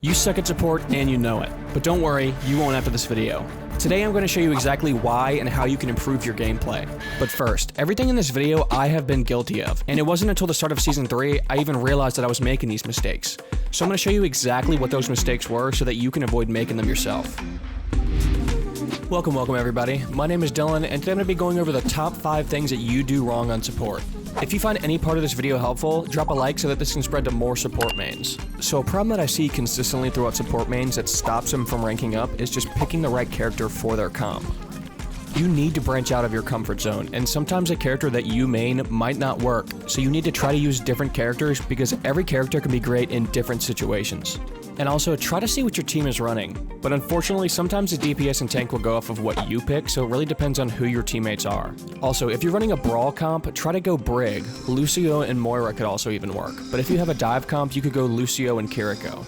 You suck at support and you know it, but don't worry, you won't after this video. Today I'm going to show you exactly why and how you can improve your gameplay. But first, everything in this video I have been guilty of, and it wasn't until the start of Season 3 I even realized that I was making these mistakes. So I'm going to show you exactly what those mistakes were so that you can avoid making them yourself. Welcome everybody. My name is Dylan, and today I'm going to be going over the top 5 things that you do wrong on support. If you find any part of this video helpful, drop a like so that this can spread to more support mains. So a problem that I see consistently throughout support mains that stops them from ranking up is just picking the right character for their comp. You need to branch out of your comfort zone, and sometimes a character that you main might not work, so you need to try to use different characters because every character can be great in different situations. And also, try to see what your team is running. But unfortunately, sometimes the DPS and tank will go off of what you pick, so it really depends on who your teammates are. Also, if you're running a Brawl comp, try to go Brig. Lucio and Moira could also even work. But if you have a dive comp, you could go Lucio and Kiriko.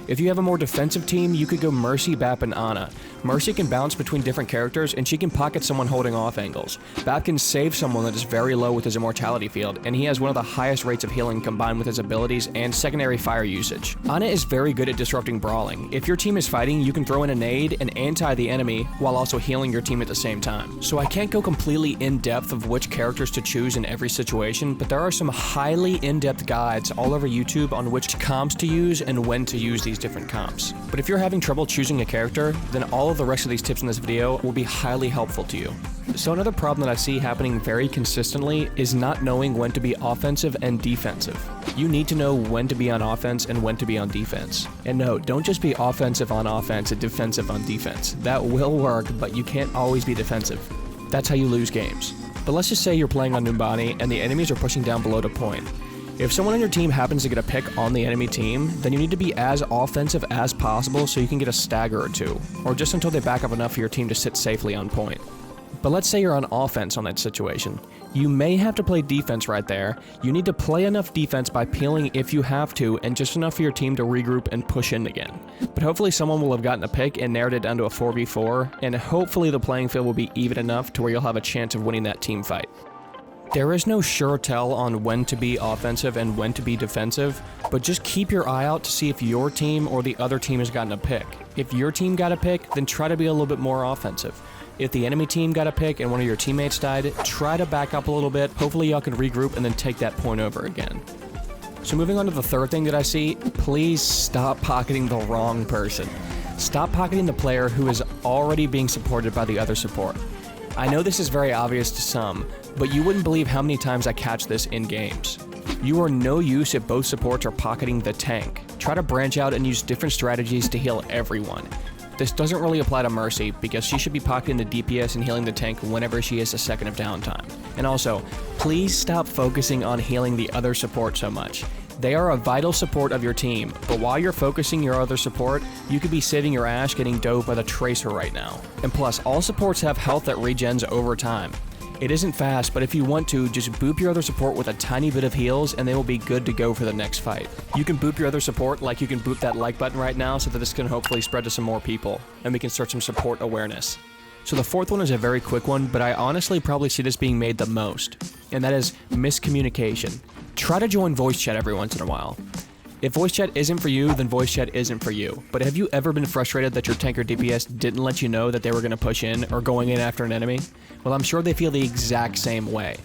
If you have a more defensive team, you could go Mercy, Bap, and Ana. Mercy can bounce between different characters, and she can pocket someone holding off angles. Bap can save someone that is very low with his immortality field, and he has one of the highest rates of healing combined with his abilities and secondary fire usage. Ana is very good at disrupting brawling. If your team is fighting, you can throw in a nade and anti the enemy while also healing your team at the same time. So I can't go completely in-depth of which characters to choose in every situation, but there are some highly in-depth guides all over YouTube on which comps to use and when to use these different comps. But if you're having trouble choosing a character, then all of the rest of these tips in this video will be highly helpful to you. So another problem that I see happening very consistently is not knowing when to be offensive and defensive. You need to know when to be on offense and when to be on defense. And no, don't just be offensive on offense and defensive on defense. That will work, but you can't always be defensive. That's how you lose games. But let's just say you're playing on Numbani and the enemies are pushing down below to point. If someone on your team happens to get a pick on the enemy team, then you need to be as offensive as possible so you can get a stagger or two, or just until they back up enough for your team to sit safely on point. But let's say you're on offense on that situation. You may have to play defense right there. You need to play enough defense by peeling if you have to, and just enough for your team to regroup and push in again. But hopefully someone will have gotten a pick and narrowed it down to a 4v4, and hopefully the playing field will be even enough to where you'll have a chance of winning that team fight. There is no sure tell on when to be offensive and when to be defensive, but just keep your eye out to see if your team or the other team has gotten a pick. If your team got a pick, then try to be a little bit more offensive. If the enemy team got a pick and one of your teammates died, try to back up a little bit. Hopefully y'all can regroup and then take that point over again. So moving on to the third thing that I see, please stop pocketing the wrong person. Stop pocketing the player who is already being supported by the other support. I know this is very obvious to some, but you wouldn't believe how many times I catch this in games. You are no use if both supports are pocketing the tank. Try to branch out and use different strategies to heal everyone. This doesn't really apply to Mercy because she should be pocketing the DPS and healing the tank whenever she has a second of downtime. And also, please stop focusing on healing the other support so much. They are a vital support of your team, but while you're focusing your other support, you could be saving your ass getting dove by the Tracer right now. And plus, all supports have health that regens over time. It isn't fast, but if you want to, just boop your other support with a tiny bit of heals and they will be good to go for the next fight. You can boop your other support like you can boop that like button right now so that this can hopefully spread to some more people, and we can start some support awareness. So the fourth one is a very quick one, but I honestly probably see this being made the most, and that is miscommunication. Try to join voice chat every once in a while. If voice chat isn't for you, then voice chat isn't for you. But have you ever been frustrated that your tank or DPS didn't let you know that they were going to push in or going in after an enemy? Well, I'm sure they feel the exact same way.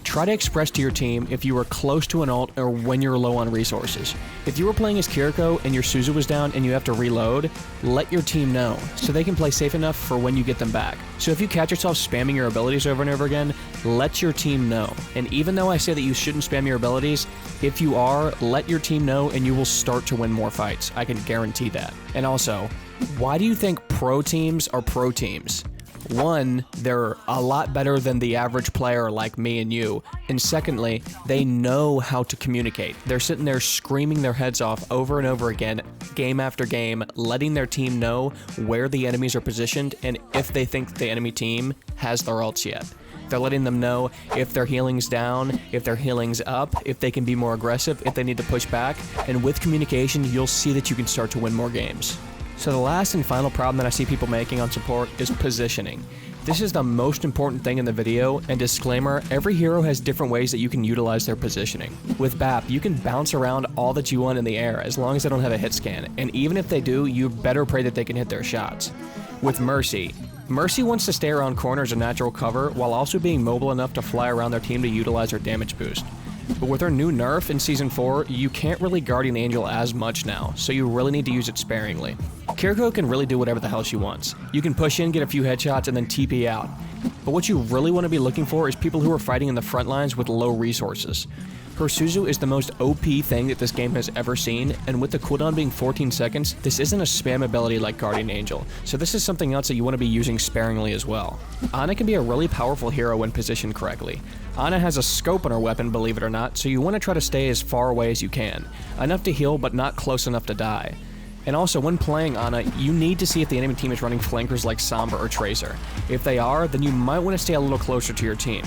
Try to express to your team if you were close to an ult or when you're low on resources. If you were playing as Kiriko and your Suzu was down and you have to reload, let your team know so they can play safe enough for when you get them back. So if you catch yourself spamming your abilities over and over again, let your team know. And even though I say that you shouldn't spam your abilities, if you are, let your team know and you will start to win more fights. I can guarantee that. And also, why do you think pro teams are pro teams? One, they're a lot better than the average player like me and you. And secondly, they know how to communicate. They're sitting there screaming their heads off over and over again, game after game, letting their team know where the enemies are positioned and if they think the enemy team has their ults yet. They're letting them know if their healing's down, if their healing's up, if they can be more aggressive, if they need to push back. And with communication, you'll see that you can start to win more games. So the last and final problem that I see people making on support is positioning. This is the most important thing in the video, and disclaimer, every hero has different ways that you can utilize their positioning. With BAP, you can bounce around all that you want in the air as long as they don't have a hit scan, and even if they do, you better pray that they can hit their shots. With Mercy wants to stay around corners and natural cover while also being mobile enough to fly around their team to utilize her damage boost. But with her new nerf in Season 4, you can't really Guardian Angel as much now, so you really need to use it sparingly. Kiriko can really do whatever the hell she wants. You can push in, get a few headshots, and then TP out. But what you really want to be looking for is people who are fighting in the front lines with low resources. Her Suzu is the most OP thing that this game has ever seen, and with the cooldown being 14 seconds, this isn't a spam ability like Guardian Angel, so this is something else that you want to be using sparingly as well. Ana can be a really powerful hero when positioned correctly. Ana has a scope on her weapon, believe it or not, so you want to try to stay as far away as you can. Enough to heal, but not close enough to die. And also, when playing Ana, you need to see if the enemy team is running flankers like Sombra or Tracer. If they are, then you might want to stay a little closer to your team.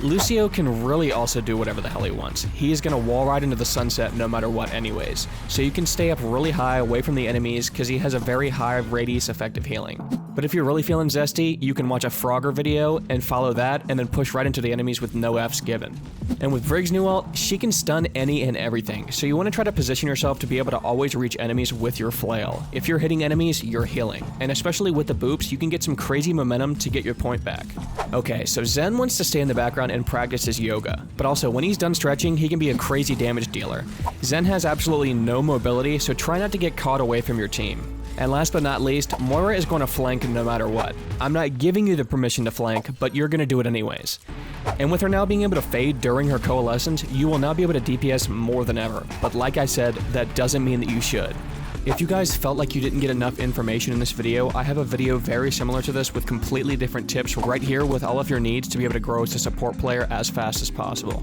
Lucio can really also do whatever the hell he wants. He is going to wall ride into the sunset no matter what anyways, so you can stay up really high away from the enemies because he has a very high radius effective healing. But if you're really feeling zesty, you can watch a Frogger video and follow that and then push right into the enemies with no Fs given. And with Vrigg's new ult, she can stun any and everything, so you want to try to position yourself to be able to always reach enemies with your flail. If you're hitting enemies, you're healing, and especially with the boops, you can get some crazy momentum to get your point back. Okay, so Zen wants to stay in the background and practice his yoga, but also when he's done stretching, he can be a crazy damage dealer. Zen has absolutely no mobility, so try not to get caught away from your team. And last but not least, Moira is going to flank no matter what. I'm not giving you the permission to flank, but you're going to do it anyways. And with her now being able to fade during her coalescence, you will now be able to DPS more than ever, but like I said, that doesn't mean that you should. If you guys felt like you didn't get enough information in this video, I have a video very similar to this with completely different tips right here with all of your needs to be able to grow as a support player as fast as possible.